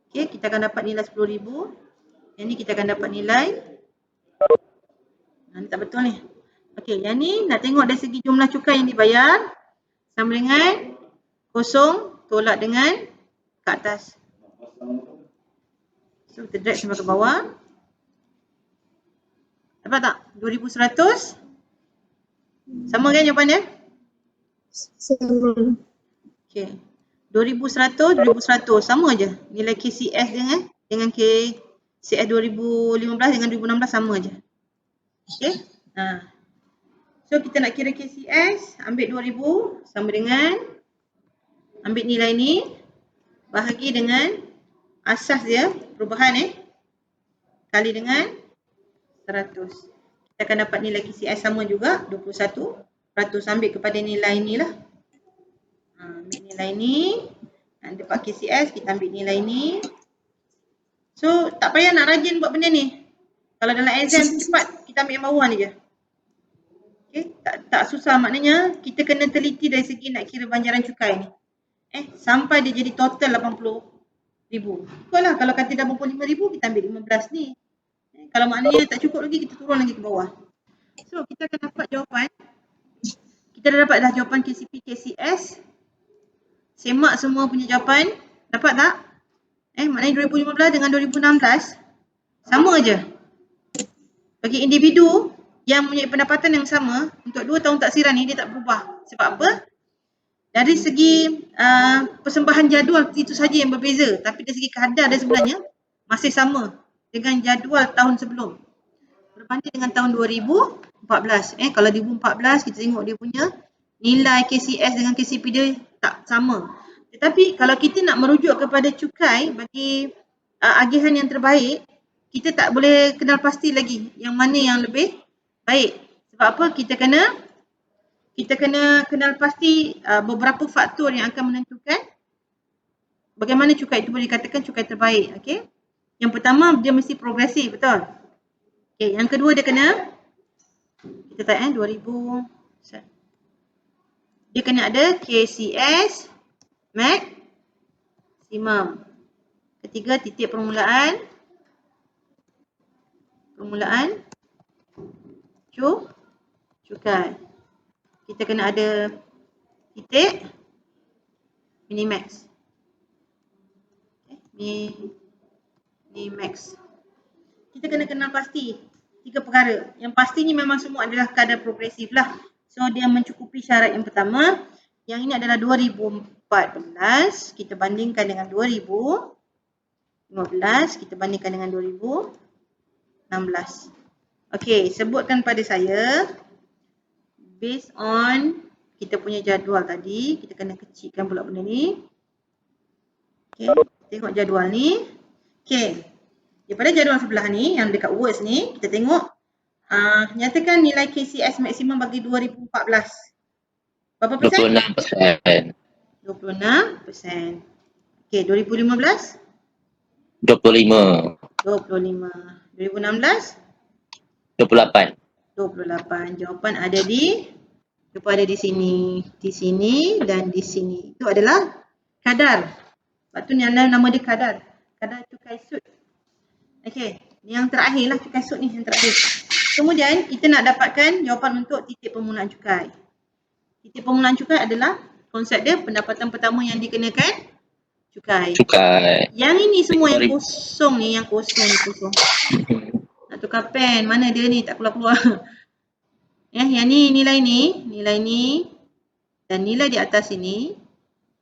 Okey, kita akan dapat nilai 10,000. Yang ni kita akan dapat nilai. Ni tak betul ni. Okey, yang ni nak tengok dari segi jumlah cukai yang dibayar. Sama dengan kosong tolak dengan ke atas. So kita drag sampai ke bawah. Dapat tak? 2,100. Sama kan jawapannya? Sama. Okey. 2,100, 2,100. Sama je. Nilai KCS dengan KCS 2015 dengan 2016 sama je. Okey. So kita nak kira KCS, ambil 2,000 sama dengan ambil nilai ni bahagi dengan asas dia perubahan kali dengan 100. Kita akan dapat nilai KCS sama juga 21%. Ambil kepada nilai ni lah. Ambil nilai ni, nak dapat KCS kita ambil nilai ni. So tak payah nak rajin buat benda ni. Kalau dalam exam cepat kita ambil yang bawah ni je. Okay, tak susah, maknanya kita kena teliti dari segi nak kira banjaran cukai ni. Sampai dia jadi total 80,000. Ikutlah, kalau kata dah 85,000 kita ambil 15 ni. Kalau maknanya tak cukup lagi kita turun lagi ke bawah. So kita akan dapat jawapan. Kita dah dapat dah jawapan KCP, KCS. Semak semua punya jawapan. Dapat tak? Maknanya 2015 dengan 2016 sama je. Bagi individu yang mempunyai pendapatan yang sama untuk 2 tahun taksiran ni dia tak berubah. Sebab apa? Dari segi persembahan jadual itu saja yang berbeza, tapi dari segi kadar dia sebenarnya masih sama dengan jadual tahun sebelum. Berbanding dengan tahun 2014. Kalau 2014 kita tengok dia punya nilai KCS dengan KCP dia tak sama. Tetapi kalau kita nak merujuk kepada cukai bagi agihan yang terbaik, kita tak boleh kenal pasti lagi yang mana yang lebih baik. Sebab apa? Kita kena kenal pasti beberapa faktor yang akan menentukan bagaimana cukai itu boleh dikatakan cukai terbaik. Okey. Yang pertama, dia mesti progresif, betul? Okey, yang kedua dia kena, kita type 2000. Dia kena ada KCS maksimum. Ketiga, titik permulaan cukai. Kita kena ada titik minimax. Minimax. Kita kena kenal pasti 3 perkara. Yang pastinya memang semua adalah kadar progresif lah. So dia mencukupi syarat yang pertama. Yang ini adalah 2014. Kita bandingkan dengan 2015. Kita bandingkan dengan 2016. Okey, sebutkan pada saya. Based on kita punya jadual tadi. Kita kena kecilkan pula benda ni. Okey, tengok jadual ni. Okey, daripada jadual sebelah ni, yang dekat words ni, kita tengok nyatakan nilai KCS maksimum bagi 2014. Berapa persen? 26%. Okey, 2015? 25. 2016? 28. 28. Jawapan ada di sini, dan di sini. Itu adalah kadar. Sebab tu nama dia kadar. Kadar cukai sud. Okey, yang terakhir lah cukai sud ni, yang terakhir. Kemudian kita nak dapatkan jawapan untuk titik permulaan cukai. Titik permulaan cukai adalah konsep dia pendapatan pertama yang dikenakan cukai. Yang ini semua yang kosong ni, yang kosong. Nak tukar pen, mana dia ni, tak keluar-keluar. Yang ni nilai ni dan nilai di atas ini.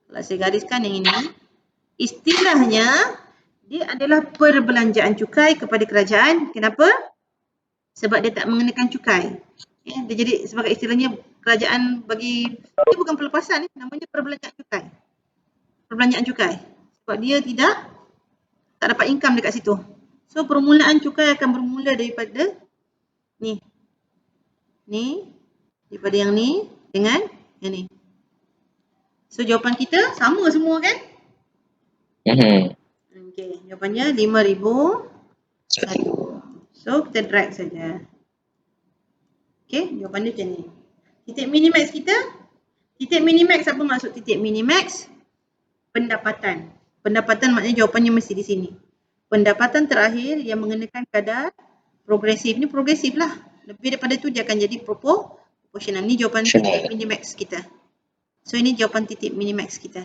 Kalau saya gariskan yang ini, istilahnya dia adalah perbelanjaan cukai kepada kerajaan. Kenapa? Sebab dia tak mengenakan cukai. Dia jadi sebagai istilahnya kerajaan bagi, dia bukan pelepasan, namanya perbelanjaan cukai. Perbelanjaan cukai. Sebab dia tak dapat income dekat situ. So permulaan cukai akan bermula daripada ni. Daripada yang ni dengan yang ni. So jawapan kita sama semua kan? Okey, jawapannya 5,001. So kita drag saja. Okey, jawapan dia macam ni. Titik minimax kita. Titik minimax apa maksud titik minimax? Pendapatan. Pendapatan maknanya jawapannya mesti di sini. Pendapatan terakhir yang mengenakan kadar progresif. Ni progresif lah. Lebih daripada tu dia akan jadi proportional. Ni jawapan titik minimax kita. So ini jawapan titik minimax kita.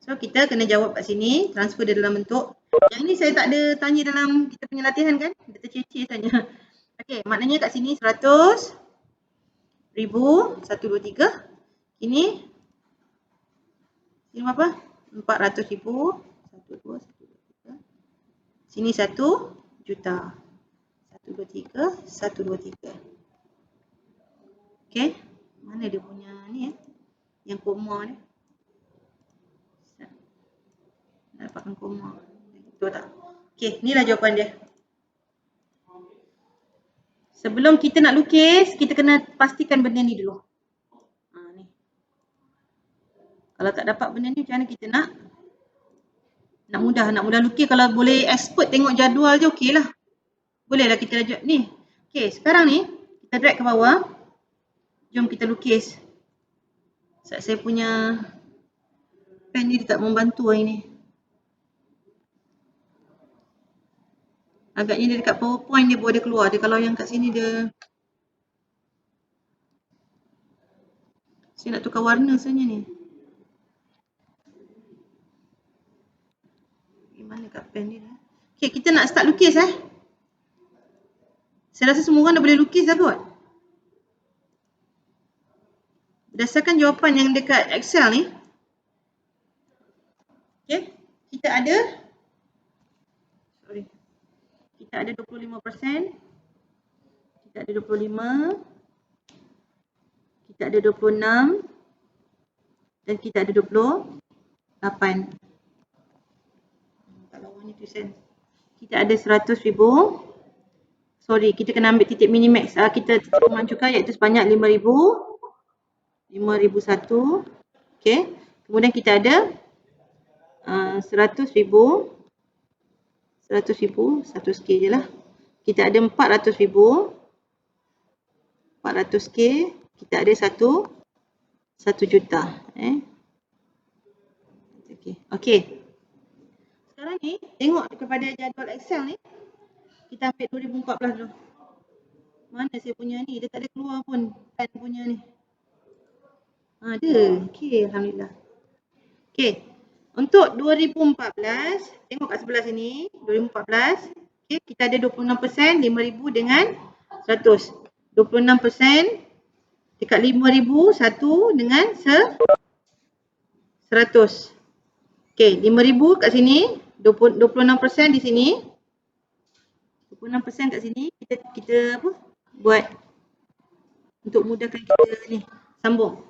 So kita kena jawab kat sini. Transfer dia dalam bentuk. Yang ni saya tak ada tanya dalam kita punya latihan kan. Kita terceceh tanya. Okey, maknanya kat sini 100,000, 123. Ini berapa? 400,000. 1, 2, 1, 2, 3. Sini 1 juta. 1, 2, 3. 1, 2, 3. Okey. Mana dia punya ni yang koma ni? Dapatkan koma. Betul tak? Okey, inilah jawapan dia. Sebelum kita nak lukis, kita kena pastikan benda ni dulu. Ni. Kalau tak dapat benda ni, macam mana kita nak mudah lukis. Kalau boleh expert tengok jadual je okey lah. Boleh lah kita lanjut ni. Okey, sekarang ni kita drag ke bawah. Jom kita lukis. Saya punya pen ni dia tak membantu hari ni. Agaknya dia dekat PowerPoint dia boleh keluar. Dia kalau yang kat sini dia, saya nak tukar warna sebenarnya ni. Mana kat pen ni dah. Okay, kita nak start lukis Saya rasa semua orang dah boleh lukis dah kot. Berdasarkan jawapan yang dekat Excel ni. Okay, kita ada 25%, kita ada 25, kita ada 26 dan kita ada 28. Kalau ni tulisan kita ada 100,000. Sorry, kita kena ambil titik minimax kita titik pengenalan cukai iaitu sebanyak 5,000. 5,001. Okey. Kemudian kita ada 100,000. 100,000, satu sikit je lah. Kita ada 400,000. 400k, kita ada 1 juta. Okey. Sekarang ni tengok kepada jadual Excel ni. Kita ambil 2014 dulu. Mana saya punya ni? Dia tak ada keluar pun pen punya ni. Ada. Okey, alhamdulillah. Okey. Untuk 2014, tengok kat sebelah sini, 2014. Okey, kita ada 26%, 5,000 dengan 100. 26% dekat 5,000, 1 dengan 100. Okey, 5,000 kat sini, 26% di sini. 26% kat sini, kita apa? Buat untuk mudahkan kita ni sambung.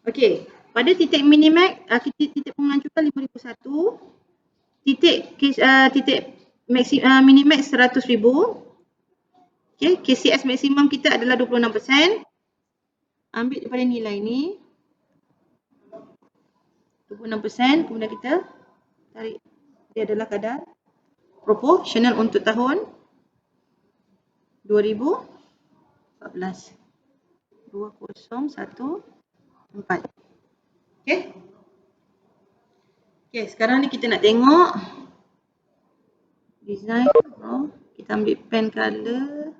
Okey, pada titik minimax, titik pengenalan cukai 5,001. Titik minimax 100,000. Okey, KCS maksimum kita adalah 26%. Ambil daripada nilai ni 26%, kemudian kita tarik. Dia adalah kadar proporsional untuk tahun 2014. 2014. Okey. Okey, sekarang ni kita nak tengok design. Kita ambil pen color.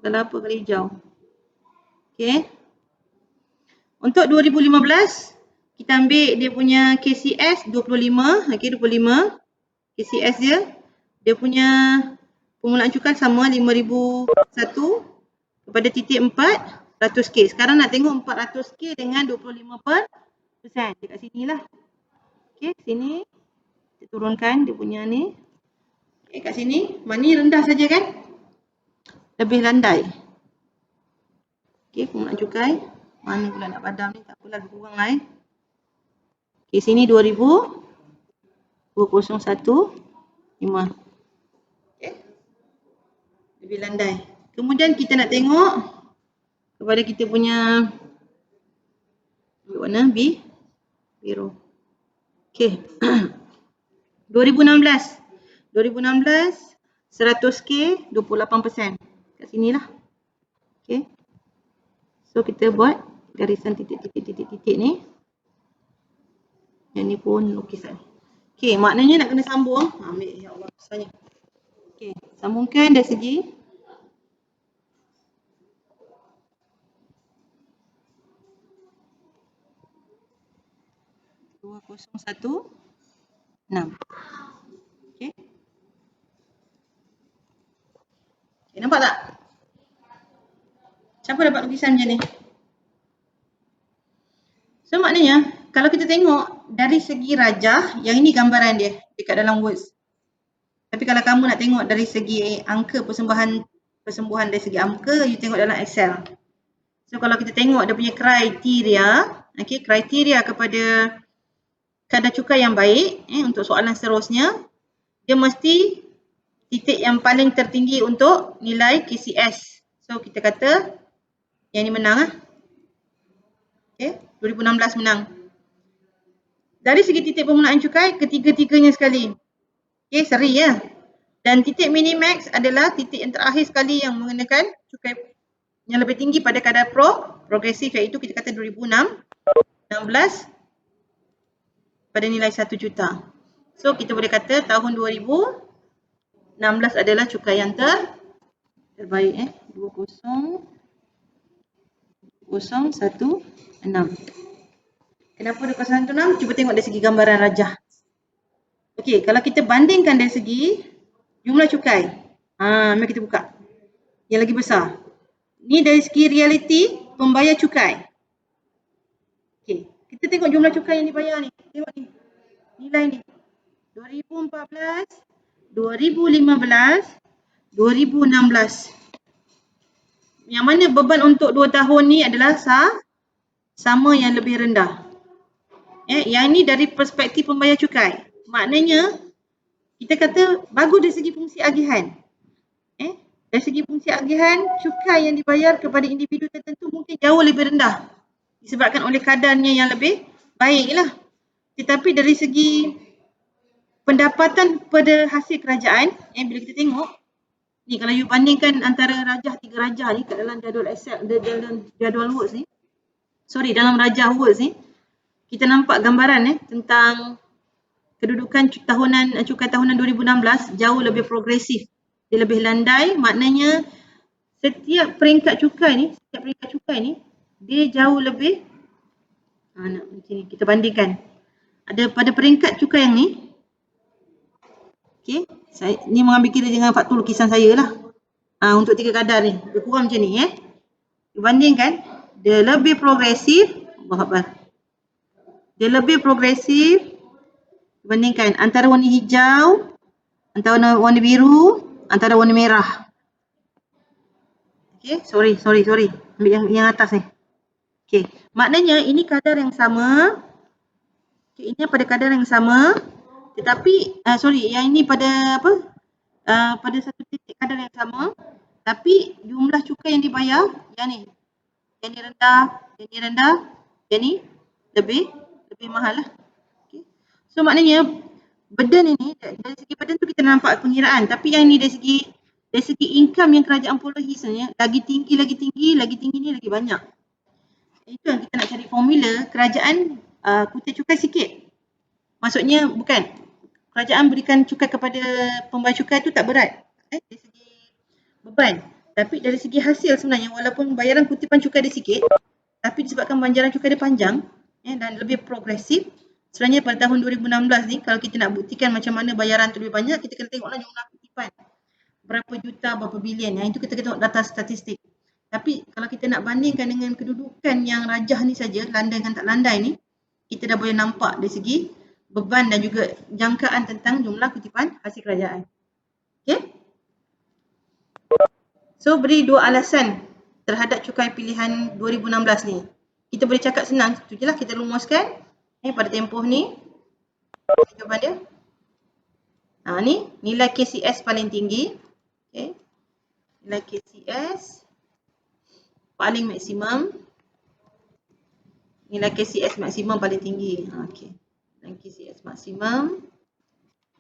Color apa? Color hijau. Okey. Untuk 2015, kita ambil dia punya KCS 25. Okey, 25. KCS dia punya permulaan cukai sama 5,001 kepada titik 400k. Sekarang nak tengok 400k dengan 25%. Dekat sini lah. Okey, sini kita turunkan dia punya ni. Okey, kat sini, ni rendah saja kan? Lebih landai. Okey, permulaan cukai. Mana pula nak padam ni? Tak apalah, lebih kurang lah. Okey, sini 2000. 2015. Okey. Lebih landai. Kemudian kita nak tengok kepada kita punya warna biru. Okey. 2016. 100k 28%. Kat sinilah. Okey. So kita buat garisan titik-titik ni. Yang ni pun lukisan. Okey, maknanya nak kena sambung. Ambil, ya Allah, susahnya. Okey, sambungkan dari segi 2016. Okey. Okay, nampak tak? Siapa dapat lukisan macam ni? So maknanya, kalau kita tengok dari segi rajah, yang ini gambaran dia dekat dalam words. Tapi kalau kamu nak tengok dari segi angka persembahan dari segi angka, you tengok dalam Excel. So kalau kita tengok dia punya kriteria, okay, kriteria kepada kadar cukai yang baik, untuk soalan seterusnya, dia mesti titik yang paling tertinggi untuk nilai KCS. So kita kata yang ni menang lah. Okay, 2016 menang. Dari segi titik permulaan cukai, ketiga-tiganya sekali. Okay, seri ya. Dan titik minimax adalah titik yang terakhir sekali yang mengenakan cukai yang lebih tinggi pada kadar progresif, iaitu kita kata 2016 pada nilai 1 juta. So kita boleh kata tahun 2016 adalah cukai yang terbaik. 2016. Kenapa 2016? Cuba tengok dari segi gambaran rajah. Okey, kalau kita bandingkan dari segi jumlah cukai. Mari kita buka. Yang lagi besar. Ni dari segi realiti pembayar cukai. Okey, kita tengok jumlah cukai yang dibayar ni. Tengok ni. Nilai ni. 2014, 2015, 2016. Yang mana beban untuk 2 tahun ni adalah sama yang lebih rendah. Yang ni dari perspektif pembayar cukai. Maknanya kita kata bagus dari segi fungsi agihan. Dari segi fungsi agihan, cukai yang dibayar kepada individu tertentu mungkin jauh lebih rendah disebabkan oleh kadarnya yang lebih baiklah. Tetapi dari segi pendapatan pada hasil kerajaan, bila kita tengok ni, kalau you bandingkan antara rajah 3 rajah ni kat dalam jadual Excel, dalam jadual Words ni, dalam rajah Words ni, kita nampak gambaran tentang kedudukan cukai tahunan 2016 jauh lebih progresif. Dia lebih landai, maknanya setiap peringkat cukai ni, dia jauh lebih macam ni, kita bandingkan. Ada pada peringkat cukai yang ni, saya ni mengambil kira dengan faktor lukisan saya lah. Untuk 3 kadar ni, lebih kurang macam ni dibandingkan, dia lebih progresif. Dia lebih progresif dibandingkan antara warna hijau, antara warna biru, antara warna merah. Sorry. Ambil yang atas ni. Maknanya ini kadar yang sama. Ini pada kadar yang sama. Tetapi, yang ini pada apa? Pada satu titik kadar yang sama. Tapi jumlah cukai yang dibayar, yang ni rendah, yang ni lebih mahal lah. So maknanya burden ini, dari segi burden tu kita nampak pengiraan, tapi yang ni dari segi income yang kerajaan perolehi sebenarnya lagi tinggi ni lagi banyak. Itu yang kita nak cari formula kerajaan kutip cukai sikit. Maksudnya bukan kerajaan berikan cukai kepada pembayar cukai tu tak berat dari segi beban, tapi dari segi hasil sebenarnya walaupun bayaran kutipan cukai dia sikit, tapi disebabkan banjaran cukai dia panjang dan lebih progresif. Sebenarnya pada tahun 2016 ni, kalau kita nak buktikan macam mana bayaran tu lebih banyak, kita kena tengoklah jumlah kutipan. Berapa juta, berapa bilion. Itu kita kena tengok data statistik. Tapi kalau kita nak bandingkan dengan kedudukan yang rajah ni saja, landai dan tak landai ni, kita dah boleh nampak dari segi beban dan juga jangkaan tentang jumlah kutipan hasil kerajaan. So beri 2 alasan terhadap cukai pilihan 2016 ni. Kita boleh cakap senang, itu je lah kita rumuskan. Pada tempoh ni, jawapan dia. Ni nilai KCS paling tinggi. Nilai KCS paling maksimum. Nilai KCS maksimum paling tinggi. Nilai KCS maksimum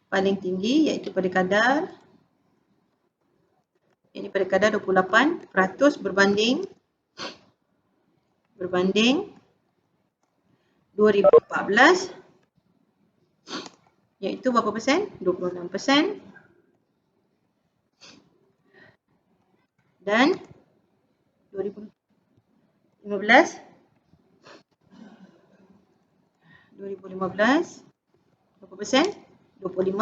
paling tinggi iaitu pada kadar. Ini pada kadar 28% berbanding 2014 iaitu berapa persen? 26%. Dan 2015 berapa persen? 25%.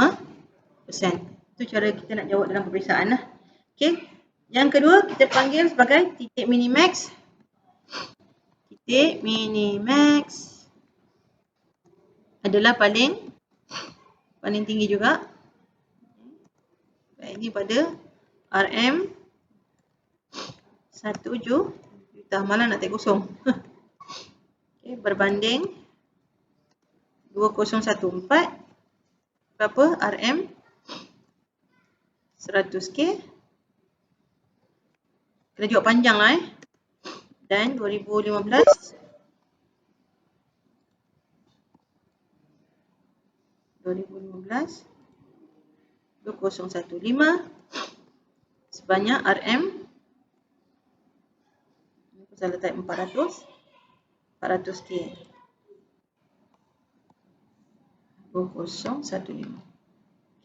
Itu cara kita nak jawab dalam peperiksaan lah. Yang kedua kita panggil sebagai titik minimax. Titik minimax adalah paling tinggi juga. Ini pada RM 1 juta. Malah nak tak kosong. Berbanding 2014 berapa? RM 100K. Kita jawab panjang lah Dan 2015 2015 2015 sebanyak RM saya letak 400K 2015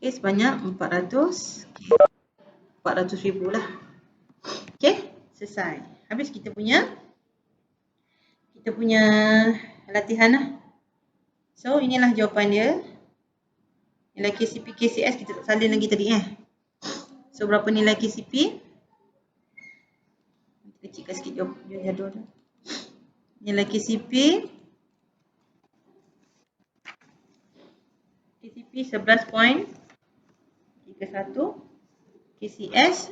sebanyak 400,000 lah. Selesai. Habis kita punya latihan lah. So inilah jawapan dia. Nilai KCP, KCS kita tak salin lagi tadi So berapa nilai KCP? Kecilkan sikit jadual. Nilai KCP 11.31. KCS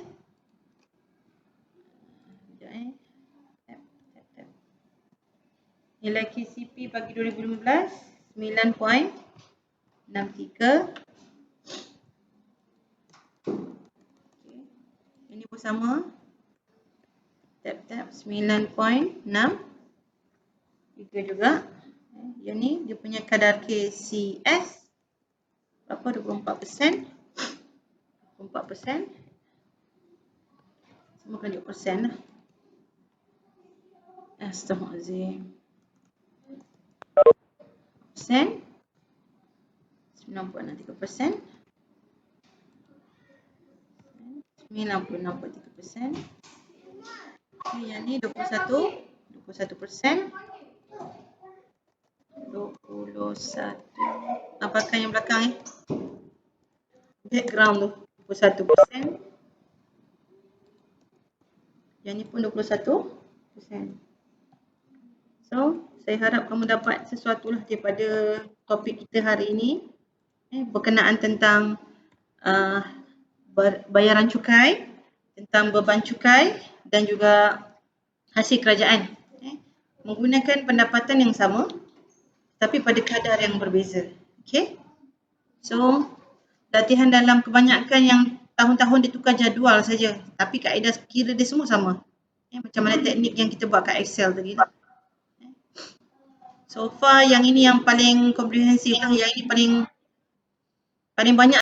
nilai KCP bagi 2015 9.63. pun sama. Tab 9.6. Juga juga. Yang ni dia punya kadar KCS berapa? 24%. 24%. Samakan 2% lah. Astaghfirullahaladzim. 96.3%. 96.3%. Okay, yang ni 21%. 21. Apakah yang belakang background tu 21%. Yang ni pun 21%. So, saya harap kamu dapat sesuatu lah daripada topik kita hari ini. Berkenaan tentang bayaran cukai, tentang beban cukai dan juga hasil kerajaan. Menggunakan pendapatan yang sama tapi pada kadar yang berbeza. Okay. So, latihan dalam kebanyakan yang tahun-tahun ditukar jadual saja. Tapi kaedah kira dia semua sama. Macam mana teknik yang kita buat kat Excel tadi lah. So far yang ini yang paling komprehensif lah. Yang ini paling banyak